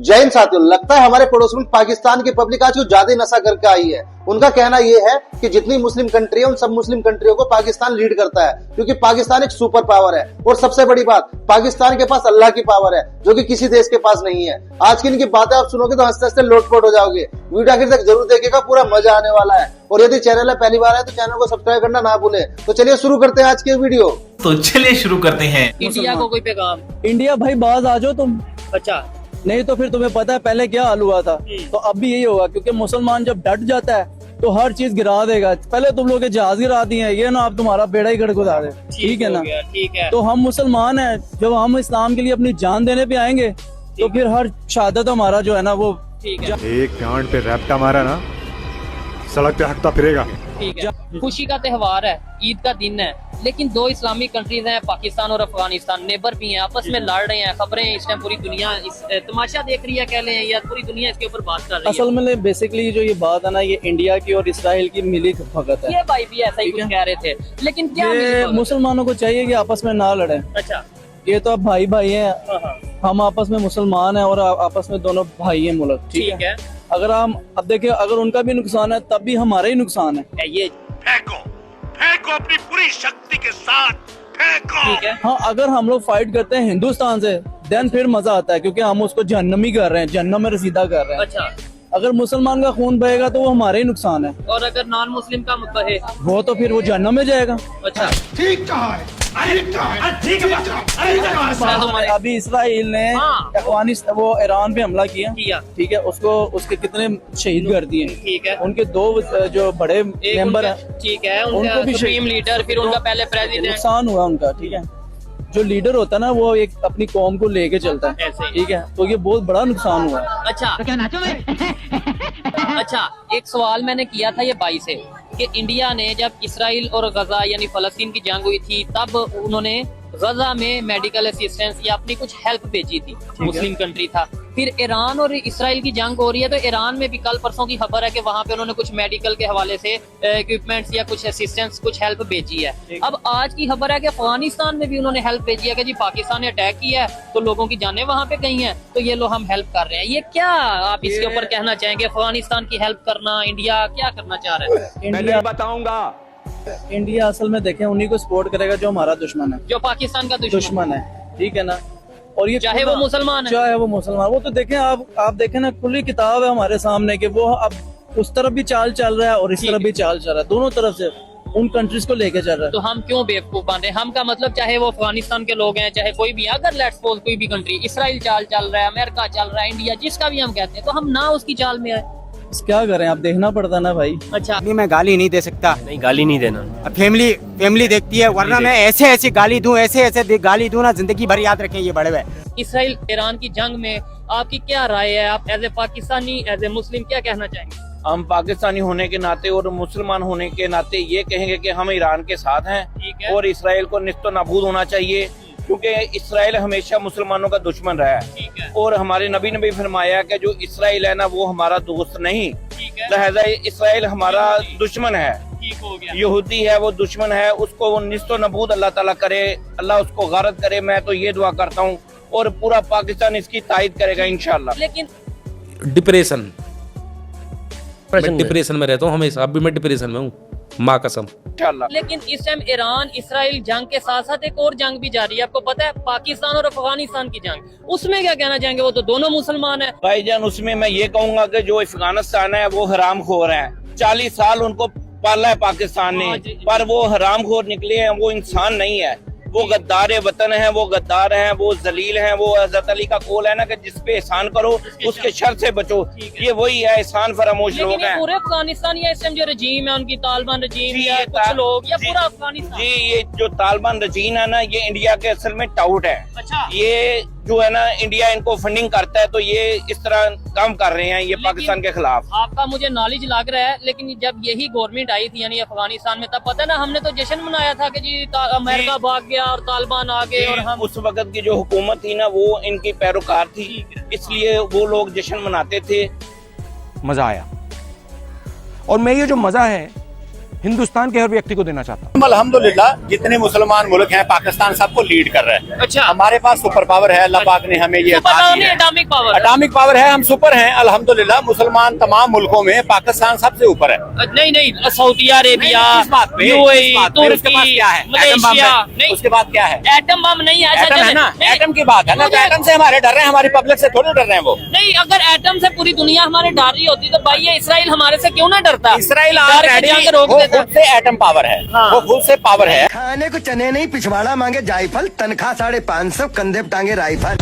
जय हिंद साथियों, लगता है हमारे पड़ोस में पाकिस्तान की पब्लिक आज कुछ ज्यादा नशा करके आई है। उनका कहना यह है कि जितनी मुस्लिम कंट्री है उन सब मुस्लिम कंट्रियों को पाकिस्तान लीड करता है, क्योंकि पाकिस्तान एक सुपर पावर है। और सबसे बड़ी बात, पाकिस्तान के पास अल्लाह की पावर है, जो कि किसी देश के पास नहीं है। आज की इनकी बातें आप सुनोगे तो हंसते हंसते लोटपोट हो जाओगे। वीडियो आखिर तक जरूर देखिएगा, पूरा मजा आने वाला है। और यदि चैनल है पहली बार है तो चैनल को सब्सक्राइब करना ना भूले। तो चलिए शुरू करते हैं आज की वीडियो। तो चलिए शुरू करते हैं। इंडिया को कोई पैगाम? इंडिया भाई बाज आ जाओ तुम, अच्छा, नहीं तो फिर तुम्हें पता है पहले क्या हाल हुआ था, तो अब भी यही होगा, क्योंकि मुसलमान जब डट जाता है तो हर चीज गिरा देगा। पहले तुम लोग के जहाज गिरा दिए हैं, ये ना आप तुम्हारा बेड़ा ही गड़गड़ा दे। ठीक है ना? ठीक है। तो हम मुसलमान हैं, जब हम इस्लाम के लिए अपनी जान देने पे आएंगे तो फिर हर शहादत हमारा जो है ना वो ठीक है। एक गांड पे रैप्टा मारा ना, सड़क पे हकता फिरेगा। ठीक है। खुशी का त्योहार है, ईद का दिन है, लेकिन दो इस्लामिक कंट्रीज हैं, पाकिस्तान और अफगानिस्तान, नेबर भी हैं, आपस में लड़ रहे हैं। खबरें इस टाइम पूरी दुनिया इस तमाशा देख रही है, कह लें, या पूरी दुनिया इसके ऊपर बात कर रही है। असल में बेसिकली जो ये बात है ना, ये इंडिया की और इसराइल की मिली भगत है। ये भाई भी ऐसा ही कुछ कह रहे थे, लेकिन क्या ये मुसलमानों को चाहिए कि आपस में ना लड़े। अच्छा, ये तो अब भाई भाई हैं, हम आपस में मुसलमान हैं और आपस में दोनों भाई हैं मुल्क। ठीक है। अगर हम अब देखिए, अगर उनका भी नुकसान है तब भी हमारा ही नुकसान है। ये फेंको अपनी पूरी शक्ति के साथ फेंको। ठीक है। हाँ, अगर हम लोग फाइट करते हैं हिंदुस्तान से देन फिर मजा आता है, क्योंकि हम उसको जहन्नमी कर रहे हैं, जहन्नम में रसीदा कर रहे हैं। अच्छा, अगर मुसलमान का खून बहेगा तो वो हमारे ही नुकसान है, और अगर नॉन मुस्लिम का बहे वो तो फिर वो जहन्नम में जाएगा। अच्छा, ठीक कहा है, ठीक है। अभी इसराइल ने हाँ। अफगानिस्तान वो ईरान पे हमला किया, ठीक है, उसको उसके कितने शहीद कर दिए। ठीक है। उनके दो जो बड़े मेंबर हैं, ठीक है, उनको उनका भी सुप्रीम लीडर, फिर उनका पहले प्रेसिडेंट। नुकसान हुआ उनका। ठीक है, जो लीडर होता है ना वो एक अपनी कौम को लेके चलता है। ऐसे ही। ठीक है, तो ये बहुत बड़ा नुकसान हुआ। अच्छा, तो क्या नाचो अच्छा, एक सवाल मैंने किया था ये भाई से कि इंडिया ने जब इसराइल और गजा यानी फलस्तीन की जंग हुई थी, तब उन्होंने गजा में मेडिकल असिस्टेंस या अपनी कुछ हेल्प भेजी थी, मुस्लिम कंट्री था। फिर ईरान और इसराइल की जंग हो रही है, तो ईरान में भी कल परसों की खबर है कि वहां पे उन्होंने कुछ मेडिकल के हवाले से इक्विपमेंट्स या कुछ असिस्टेंस, कुछ हेल्प भेजी है। अब आज की खबर है कि अफगानिस्तान में भी उन्होंने हेल्प भेजी है कि जी पाकिस्तान ने अटैक किया है तो लोगों की जानें वहां पे गई हैं, तो ये लोग हम हेल्प कर रहे हैं। ये क्या आप इसके ऊपर कहना चाहेंगे? अफगानिस्तान की हेल्प करना, इंडिया क्या करना चाह रहा है? इंडिया बताऊंगा। इंडिया असल में देखें उन्हीं को सपोर्ट करेगा जो हमारा दुश्मन है, जो पाकिस्तान का दुश्मन है। ठीक है ना? और ये चाहे वो मुसलमान है, चाहे वो मुसलमान, वो तो देखें आप देखें ना, खुली किताब है हमारे सामने कि वो अब उस तरफ भी चाल चल रहा है और इस तरफ भी चाल चल रहा है, दोनों तरफ से उन कंट्रीज को लेके चल रहा है। तो हम क्यों बेवकूफ बन रहे हैं? हम का मतलब चाहे वो अफगानिस्तान के लोग हैं, चाहे कोई भी, अगर लेट्स सपोज कोई भी कंट्री, इसराइल चाल चल रहा है, अमेरिका चल रहा है, इंडिया, जिसका भी हम कहते हैं, तो हम ना उसकी चाल में आए। क्या करें, आप देखना पड़ता ना भाई। अच्छा, नहीं, मैं गाली नहीं दे सकता। नहीं, गाली नहीं देना। अब फैमिली देखती है, वरना मैं ऐसे गाली दूं, ऐसे गाली दूं ना, जिंदगी भर याद रखें ये बड़े हुए। इसराइल ईरान की जंग में आपकी क्या राय है? आप as a Pakistani, as a Muslim क्या कहना चाहेंगे? हम पाकिस्तानी होने के नाते और मुसलमान होने के नाते ये कहेंगे कि हम ईरान के साथ हैं। ठीक है। और इसराइल को निस्तो नाबूद होना चाहिए, क्योंकि इसराइल हमेशा मुसलमानों का दुश्मन रहा है। ठीक है। और हमारे नबी ने भी फरमाया कि जो इसराइल है ना वो हमारा दोस्त नहीं, ठीक है। लिहाजा इसराइल हमारा दुश्मन है। ठीक हो गया। यहूदी है, वो दुश्मन है, उसको निस्तो नबूद अल्लाह ताला करे, अल्लाह उसको गारत करे। मैं तो ये दुआ करता हूँ, और पूरा पाकिस्तान इसकी तायद करेगा इंशाल्लाह। लेकिन डिप्रेशन में रहता हूँ हमेशा, अभी मैं डिप्रेशन में हूँ, माँ कसम। इंशाल्लाह। लेकिन इस टाइम ईरान इसराइल जंग के साथ साथ एक और जंग भी जारी है, आपको पता है, पाकिस्तान और अफगानिस्तान की जंग। उसमें क्या कहना चाहेंगे? वो तो दोनों मुसलमान है भाईजान। उसमें मैं ये कहूंगा कि जो अफगानिस्तान है वो हरामखोर है, 40 साल उनको पाला है पाकिस्तान ने, पर वो हरामखोर निकले हैं, वो इंसान नहीं है। वो गद्दार वतन है, वो गद्दार हैं, वो जलील हैं। वो हज़रत अली का कौल है ना कि जिस पे एहसान करो उसके शर से बचो। ये वही है, एहसान फरामोश लोग हैं। पूरे अफगानिस्तान या इस टाइम जो रजीम है उनकी, तालिबान रजीम या कुछ लोग, या पूरा अफगानिस्तान? जी, ये जो तालिबान रजीम है ना, ये इंडिया के असल में टाउट है। अच्छा। ये जो है ना, इंडिया इनको फंडिंग करता है, तो ये इस तरह काम कर रहे हैं ये पाकिस्तान के खिलाफ। आपका मुझे नॉलेज लग रहा है, लेकिन जब यही गवर्नमेंट आई थी यानी अफगानिस्तान में, तब पता ना हमने तो जश्न मनाया था कि जी अमेरिका भाग गया और तालिबान आ गए, और हम उस वक्त की जो हुकूमत थी ना वो इनकी पैरोकार थी, इसलिए वो लोग जश्न मनाते थे। मजा आया, और मैं ये जो मजा है हिंदुस्तान के हर व्यक्ति को देना चाहता हूँ। अल्हम्दुलिल्लाह जितने मुसलमान मुल्क हैं पाकिस्तान सबको लीड कर रहे हैं। अच्छा। हमारे पास सुपर पावर है, अल्लाह पाक ने हमें ये एटॉमिक पावर एटॉमिक पावर है, हम सुपर हैं अल्हम्दुलिल्लाह। मुसलमान तमाम मुल्कों में पाकिस्तान सबसे ऊपर है। नहीं सऊदी अरेबिया, यूएई, तुर्की, मलेशिया, उसके बाद क्या है? एटम बम नहीं है। एटम है ना, एटम की बात है ना, एटम से हमारे डर रहे हैं, हमारी पब्लिक से थोड़ी डर रहे हैं वो। नहीं, अगर एटम से पूरी दुनिया हमारे डर रही होती तो भाई ये इसराइल हमारे से क्यों ना डरता? इसराइल रोक खुद से एटम पावर है, वो खुद से पावर है। खाने को चने नहीं पिछवाड़ा मांगे जायफल, तनख्वाह 550, कंधे पे टांगे राइफल।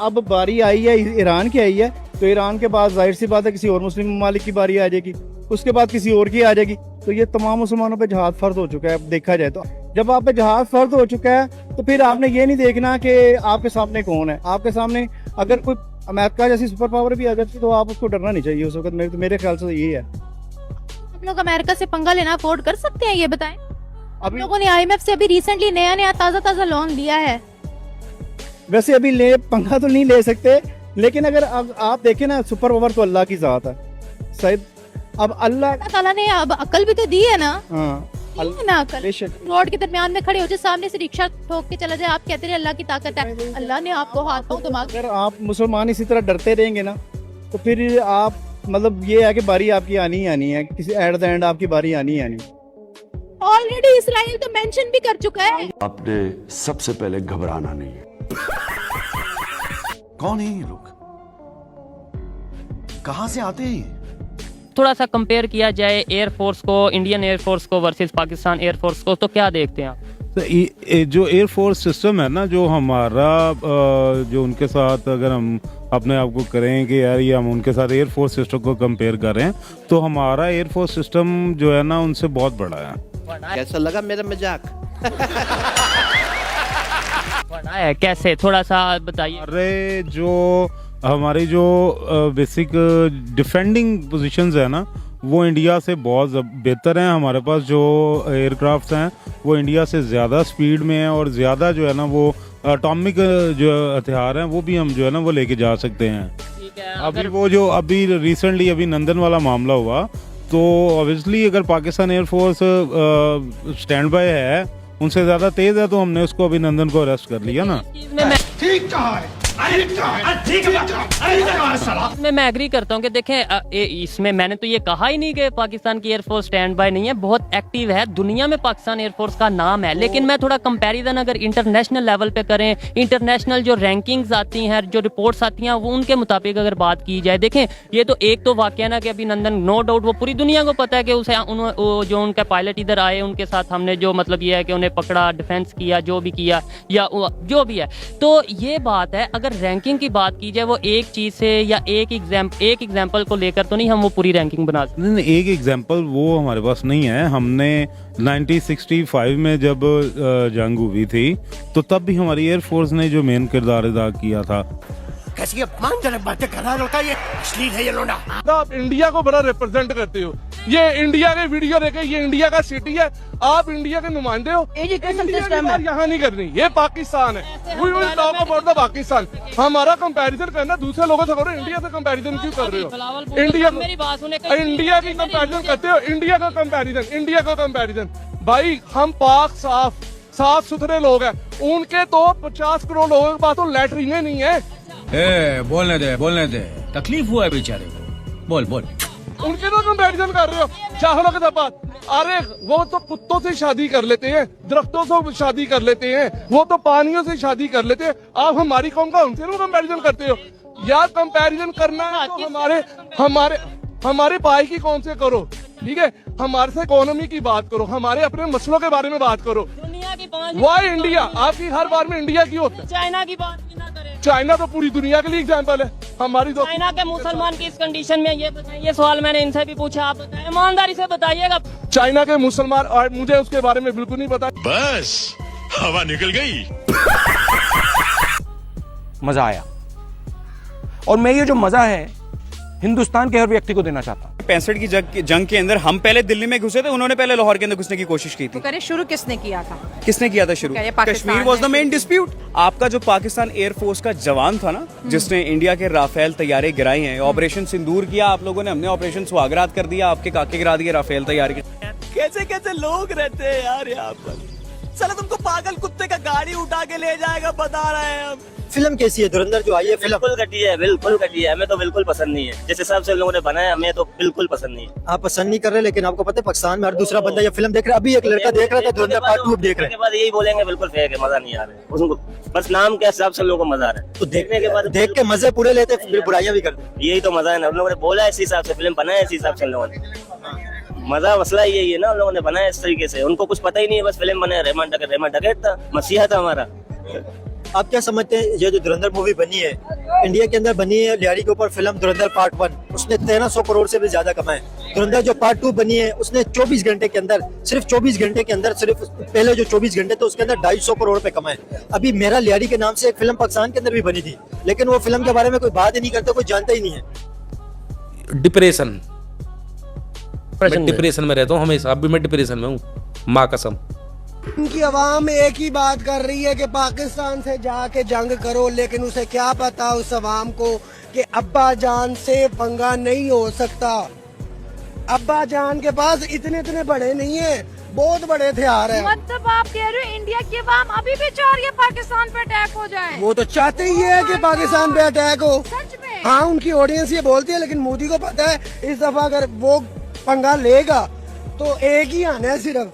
अब बारी आई है ईरान की आई है, तो ईरान के बाद जाहिर सी बात है किसी और मुस्लिम ममालिक की बारी आ जाएगी, उसके बाद किसी और की आ जाएगी। तो ये तमाम मुसलमानों पे जहाद फर्ज हो चुका है। अब देखा जाए तो जब आप पे जहाद फर्ज हो चुका है तो फिर आपने ये नहीं देखना कि आपके सामने कौन है। आपके सामने अगर कोई अमेरिका जैसी सुपर पावर भी आ जाती तो आप उसको डरना नहीं चाहिए उस वक्त। मेरे ख्याल से ये है। हम लोग अमेरिका से पंगा लेना अफोर्ड कर सकते हैं, ये बताएं। अभी लोगों ने IMF से अभी रिसेंटली नया ताजा लोन लिया है। वैसे अभी पंगा तो नहीं ले सकते, लेकिन अगर आप देखें ना, सुपर पावर तो अल्लाह की जात है शायद। अब अल्लाह ताला ने अब अकल भी तो दी है ना। हाँ, ना अकल। रोड के दरमियान में खड़े हो जाए, सामने से रिक्शा ठोक के चला जाए, आप कहते हैं अल्लाह की ताकत है। अल्लाह ने आपको हाथ पांव दिमाग। अगर आप मुसलमान इसी तरह डरते रहेंगे ना तो फिर आप मतलब ये है कि बारी आपकी आनी ही आनी है, किसी एट द एंड आपकी बारी आनी ही आनी। ऑलरेडी इसराइल तो मेंशन भी कर चुका है। आपने सबसे पहले घबराना नहीं है। कौन है ये लोग, कहां से आते हैं? थोड़ा सा कंपेयर किया जाए एयरफोर्स को, इंडियन एयरफोर्स को वर्सेस पाकिस्तान एयरफोर्स को, तो क्या देखते हैं आप? तो जो एयरफोर्स सिस्टम है ना, जो हमारा जो उनके साथ अगर हम अपने आप को करें कि यार ये हम उनके साथ एयरफोर्स सिस्टम को कंपेयर करें तो हमारा एयरफोर्स सिस्टम जो है ना उनसे बहुत बड़ा है। कैसा लगा मेरा मजाक? बड़ा है कैसे, थोड़ा सा बताइए। अरे जो हमारी जो बेसिक डिफेंडिंग पोजीशंस है ना वो इंडिया से बहुत बेहतर हैं। हमारे पास जो एयरक्राफ्ट्स हैं वो इंडिया से ज़्यादा स्पीड में है और ज़्यादा जो है ना वो एटॉमिक जो हथियार हैं वो भी हम जो है ना वो लेके जा सकते हैं। अभी वो जो अभी रिसेंटली अभी नंदन वाला मामला हुआ तो ऑब्वियसली अगर पाकिस्तान एयरफोर्स स्टैंड बाय है, उनसे ज़्यादा तेज़ है, तो हमने उसको अभी नंदन को अरेस्ट कर लिया ना। ठीक कहा है, मैं एग्री करता हूँ कि देखें इसमें मैंने तो ये कहा ही नहीं कि पाकिस्तान की एयरफोर्स स्टैंड बाय नहीं है, बहुत एक्टिव है। दुनिया में पाकिस्तान एयरफोर्स का नाम है, लेकिन मैं थोड़ा कंपैरिजन अगर इंटरनेशनल लेवल पे करें, इंटरनेशनल जो रैंकिंग्स आती हैं, जो रिपोर्ट्स आती हैं, वो उनके मुताबिक अगर बात की जाए, देखें ये तो एक तो वाकया ना कि अभी नंदन नो डाउट वो पूरी दुनिया को पता है कि उसे जो उनका पायलट इधर आए उनके साथ हमने जो मतलब ये है कि उन्हें पकड़ा, डिफेंस किया, जो भी किया या जो भी है, तो ये बात है। अगर रैंकिंग की बात की जाए वो एक चीज से या एक एग्जांपल को लेकर तो नहीं हम वो पूरी रैंकिंग बना सकते। नहीं, एक एग्जांपल वो हमारे पास नहीं है। हमने 1965 में जब जंग हुई थी तो तब भी हमारी एयरफोर्स ने जो मेन किरदार अदा किया था। कैसी अपमानजनक बातें कर रहा है, ये अश्लील है ये लोना। आप इंडिया को बड़ा रिप्रेजेंट करते हो, ये इंडिया के वीडियो देखे, ये इंडिया का सिटी है, आप इंडिया के नुमाइंदे हो। यहाँ नहीं करनी, ये पाकिस्तान है। We will talk about the Pakistan. हमारा कंपैरिजन करना दूसरे लोगों से करो, इंडिया से कंपैरिजन क्यों कर रहे हो? इंडिया की कंपैरिजन करते हो, इंडिया का कंपैरिजन। भाई हम पाक साफ सुथरे लोग हैं, उनके तो 50 करोड़ लोगों के पास तो लैट्रिने नहीं है। बोलने दे, तकलीफ हुआ है बेचारे को, बोल। उनके तो कंपैरिजन कर रहे हो चाहलों के साथ। अरे वो तो कुत्तों से शादी कर लेते हैं, दरख्तों से शादी कर लेते हैं, वो तो पानियों से शादी कर लेते हैं। आप हमारी कौम का उनसे भी कंपैरिजन करते हो यार। कंपैरिजन करना है तो हमारे भाई की कौन से करो, ठीक है? हमारे से इकोनॉमी की बात करो, हमारे अपने मसलों के बारे में बात करो। वाई इंडिया, आपकी हर बार में इंडिया की होती है। चाइना की बात भी ना करें। चाइना तो पूरी दुनिया के लिए एग्जाम्पल है। हमारी तो चाइना के मुसलमान की इस कंडीशन में ये बताइए, ये सवाल मैंने इनसे भी पूछा, आप बताएं ईमानदारी से बताइएगा। चाइना के मुसलमान, और मुझे उसके बारे में बिल्कुल नहीं पता। बस हवा निकल गई। मजा आया, और मैं ये जो मजा है हिंदुस्तान के हर व्यक्ति को देना चाहता हूँ। 1965 की जंग के अंदर हम पहले दिल्ली में घुसे थे, उन्होंने पहले लाहौर के अंदर घुसने की कोशिश की थी। तो शुरू किसने किया था? किसने किया था शुरू? Kashmir was the main dispute. आपका जो पाकिस्तान एयरफोर्स का जवान था ना, जिसने इंडिया के राफेल तैयारे गिराए हैं, ऑपरेशन सिंदूर किया आप लोगों ने, हमने ऑपरेशन सुहागरात कर दिया, आपके काके गिरा दिए राफेल तैयारी। कैसे कैसे लोग रहते हैं यार यहाँ पर। साला तुमको पागल कुत्ते का गाड़ी उठा के ले जाएगा, बता रहे हैं हम। फिल्म कैसी है धुरंधर जो आई है? फिल्म बिल्कुल घटिया है, बिल्कुल घटिया है। हमें तो बिल्कुल पसंद नहीं है, जिस हिसाब से लोगों ने बनाया हमें तो बिल्कुल पसंद नहीं है। आप पसंद नहीं कर रहे, लेकिन आपको पता है पाकिस्तान में हर दूसरा बंदा ये फिल्म देख रहा है। अभी एक लड़का देख रहा था धुरंधर पार्ट 2 देख रहे हैं, के बाद यही बोलेंगे बिल्कुल फेक है, मजा नहीं आ रहा है उसको, बस नाम के हिसाब से लोगों को मजा आ रहा है। तो देखने के बाद देख के मजे पूरे लेते, फिर बुराइयां भी करते। यही तो मजा है ना, उन लोगों ने बोला इसी हिसाब से, फिल्म बनाया इसी हिसाब से लोगों ने। मजा मसला यही है ना, उन लोगों ने बनाया इस तरीके से, उनको कुछ पता ही नहीं है, बस फिल्म बनाया। रहमान डकैत था, मसीहा था हमारा। आप क्या समझते हैं ये जो धुरंधर मूवी बनी है, इंडिया के अंदर बनी है, लियारी के ऊपर फिल्म धुरंधर पार्ट 1, उसने 1300 करोड़ से भी ज्यादा कमाए। धुरंधर जो पार्ट 2 बनी है, उसने 24 घंटे के अंदर, सिर्फ 24 घंटे के अंदर, सिर्फ पहले जो 24 घंटे थे उसके अंदर 250 करोड़ पे कमाए। अभी मेरा लियारी के नाम से एक फिल्म पाकिस्तान के अंदर भी बनी थी, लेकिन वो फिल्म के बारे में कोई बात ही नहीं करता, कोई जानता ही नहीं है। डिप्रेशन, मैं डिप्रेशन में रहता हूँ हमेशा, अभी मैं डिप्रेशन में हूँ, माँ कसम। उनकी आवाम एक ही बात कर रही है कि पाकिस्तान से जाके जंग करो, लेकिन उसे क्या पता उस आवाम को कि अब्बा जान से पंगा नहीं हो सकता। अब्बा जान के पास इतने बड़े नहीं है, बहुत बड़े हथियार है। मतलब आप कह रहे हो इंडिया की आवाम अभी भी चाह रही है पाकिस्तान पे अटैक हो जाए? वो तो चाहते ही है कि पाकिस्तान पे अटैक हो। सच में? हाँ, उनकी ऑडियंस ये बोलती है, लेकिन मोदी को पता है इस दफा अगर वो पंगा लेगा तो एक ही आना है सिर्फ।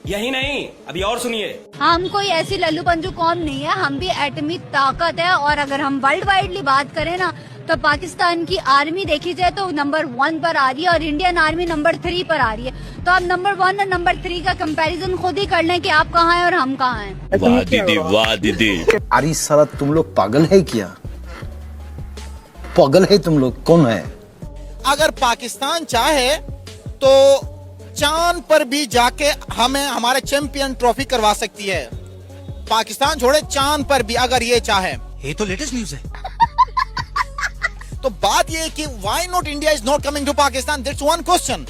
यही नहीं, अभी और सुनिए। हम कोई ऐसी लल्लू पंजू कौम नहीं है, हम भी एटमी ताकत है। और अगर हम वर्ल्ड वाइडली बात करें ना, तो पाकिस्तान की आर्मी देखी जाए तो नंबर 1 पर आ रही है और इंडियन आर्मी नंबर 3 पर आ रही है। तो आप नंबर 1 और नंबर 3 का कंपैरिजन खुद ही कर लें कि आप कहाँ हैं और हम कहाँ हैं। वाह दीदी, वाह दीदी। अरे साला तुम लोग पागल है क्या? पागल है तुम लोग, कौन है? अगर पाकिस्तान चाहे तो चांद पर भी जाके हमें हमारे चैंपियन ट्रॉफी करवा सकती है। पाकिस्तान छोड़े, चांद पर भी अगर ये चाहे। ये तो लेटेस्ट न्यूज़ है। तो बात ये है कि why not India is not coming to Pakistan, that's one question.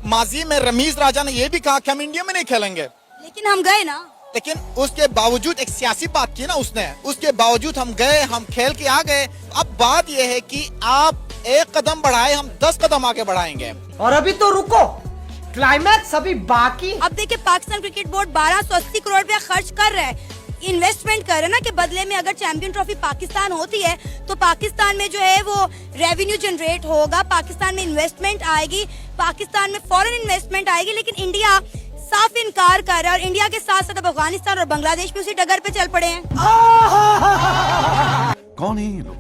माजी में रमीज राजा ने ये भी कहा कि हम इंडिया में नहीं खेलेंगे, लेकिन हम गए ना। लेकिन उसके बावजूद एक सियासी बात की ना उसने, उसके बावजूद हम गए, हम खेल के आ गए। अब बात ये है कि आप एक कदम बढ़ाए, हम 10 कदम आगे बढ़ाएंगे। और अभी तो रुको, क्लाइमैक्स अभी बाकी। अब देखिए पाकिस्तान क्रिकेट बोर्ड 1280 करोड़ रुपया खर्च कर रहा है, इन्वेस्टमेंट कर रहे हैं ना, कि बदले में अगर चैंपियन ट्रॉफी पाकिस्तान होती है तो पाकिस्तान में जो है वो रेवेन्यू जनरेट होगा, पाकिस्तान में इन्वेस्टमेंट आएगी, पाकिस्तान में फॉरेन इन्वेस्टमेंट आएगी। लेकिन इंडिया साफ इनकार कर रहा है और इंडिया के साथ साथ अब अफगानिस्तान और बांग्लादेश भी उसी डगर पे चल पड़े हैं। कौन है ये लोग?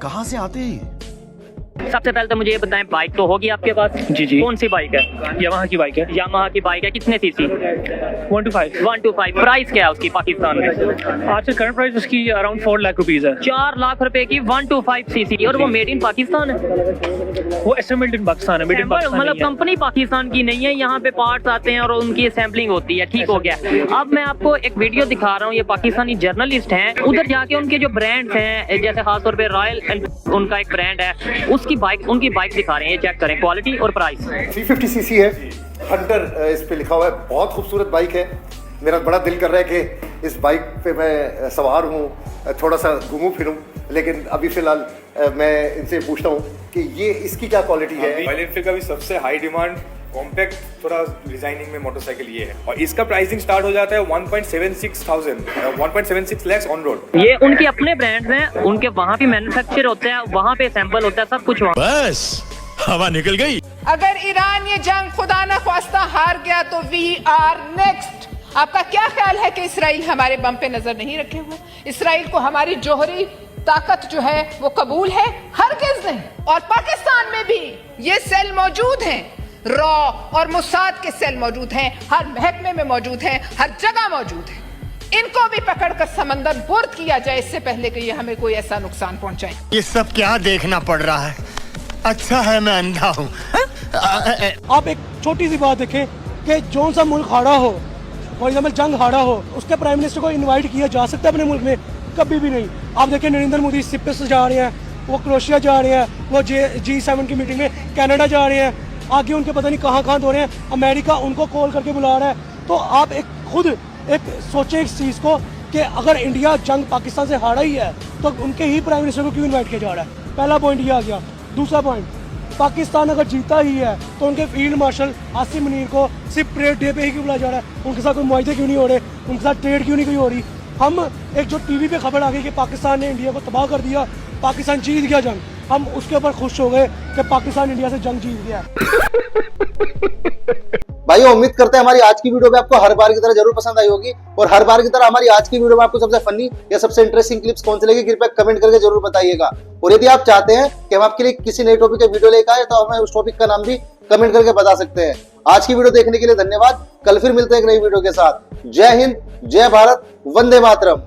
कहाँ से आते हैं? सबसे पहले तो मुझे ये बताएं, बाइक तो होगी आपके पास? जी जी। कौन सी बाइक है? यामाहा की बाइक है। यामाहा की बाइक है, कितने सीसी? 125। प्राइस क्या है उसकी पाकिस्तान में? आज का करंट प्राइस उसकी अराउंड 4 लाख रुपीज है। 4 लाख रुपए की 125 सीसी, और वो मेड इन पाकिस्तान है? वो असेंबल्ड इन पाकिस्तान है, मेड इन पाकिस्तान। मतलब कंपनी पाकिस्तान की नहीं है, यहाँ पे पार्ट्स आते हैं और उनकी असेंबलिंग होती है। ठीक हो गया। अब मैं आपको एक वीडियो दिखा रहा हूँ, ये पाकिस्तानी जर्नलिस्ट हैं, उधर जाके उनके जो ब्रांड्स हैं, जैसे खासतौर पे रॉयल एनफील्ड उनका एक ब्रांड है, उनकी बाइक दिखा रहे हैं। चेक करें क्वालिटी और प्राइस। 350 सीसी है, हंटर इस पे लिखा हुआ है, बहुत खूबसूरत बाइक है। मेरा बड़ा दिल कर रहा है कि इस बाइक पे मैं सवार हूँ, थोड़ा सा घूमूं फिरूं, लेकिन अभी फिलहाल मैं इनसे पूछता हूँ कि ये इसकी क्या क्वालिटी है। रॉयल एनफील्ड का भी सबसे हाई डिमांड कॉम्पैक्ट थोड़ा डिजाइनिंग में मोटरसाइकिल ये है, और इसका प्राइसिंग स्टार्ट हो जाता है 1.76 लाख ऑन रोड। ये उनके अपने ब्रांड्स हैं, उनके वहाँ भी मैन्युफैक्चर होता है, वहाँ पे सैंपल होता है, सब कुछ वहाँ। बस हवा निकल गई। अगर ईरान ये जंग खुदा न ख्वास्ता हार गया तो वी आर नेक्स्ट। आपका क्या ख्याल है कि इसराइल हमारे बम पे नजर नहीं रखे हुए? इसराइल को हमारी जोहरी ताकत जो है वो कबूल है? हरगिज़ नहीं। और पाकिस्तान में भी ये सेल मौजूद हैं, रॉ और मुसाद के सेल मौजूद हैं, हर महकमे में मौजूद हैं, हर जगह मौजूद हैं। इनको भी पकड़कर समंदर बुर्द किया जाए इससे पहले कि ये हमें कोई ऐसा नुकसान पहुंचाए। ये सब क्या देखना पड़ रहा है? अच्छा है मैं अंधा हूँ। आप एक छोटी सी बात देखें कि जो सा मुल्क हारा हो, फॉर एग्जाम्पल जंग हारा हो, उसके प्राइम मिनिस्टर को इनवाइट किया जा सकता है अपने मुल्क में? कभी भी नहीं। आप देखिए नरेंद्र मोदी सिप पे सजा रहे हैं, वो क्रोएशिया जा रहे हैं, वो G7 की मीटिंग में कनाडा जा रहे हैं, आगे उनके पता नहीं कहाँ कहाँ हो रहे हैं, अमेरिका उनको कॉल करके बुला रहा है। तो आप खुद सोचें इस चीज़ को कि अगर इंडिया जंग पाकिस्तान से हारा ही है तो उनके ही प्राइम मिनिस्टर को क्यों इन्वाइट किया जा रहा है? पहला पॉइंट ये आ गया। दूसरा पॉइंट, पाकिस्तान अगर जीता ही है तो उनके फील्ड मार्शल आसिम मुनीर को सिर्फ परेड डे पे ही क्यों बुलाया जा रहा है? उनके साथ कोई मुआहदे क्यों नहीं हो रहे? उनके साथ ट्रेड क्यों नहीं हो रही? हम एक जो टीवी पे खबर आ गई कि पाकिस्तान ने इंडिया को तबाह कर दिया, पाकिस्तान जीत गया जंग, हम उसके ऊपर खुश हो गए कि पाकिस्तान इंडिया से जंग जीत गया। भाई उम्मीद करते हैं हमारी आज की वीडियो में आपको हर बार की तरह जरूर पसंद आई होगी, और हर बार की तरह हमारी आज की वीडियो में आपको सबसे फनी या सबसे इंटरेस्टिंग क्लिप्स कौन सी लगी कृपया कमेंट करके जरूर बताइएगा। और यदि आप चाहते हैं कि हम आपके लिए किसी नए टॉपिक के वीडियो लेकर आए तो हमें उस टॉपिक का नाम भी कमेंट करके बता सकते हैं। आज की वीडियो देखने के लिए धन्यवाद। कल फिर मिलते हैं एक नई वीडियो के साथ। जय हिंद, जय भारत, वंदे मातरम।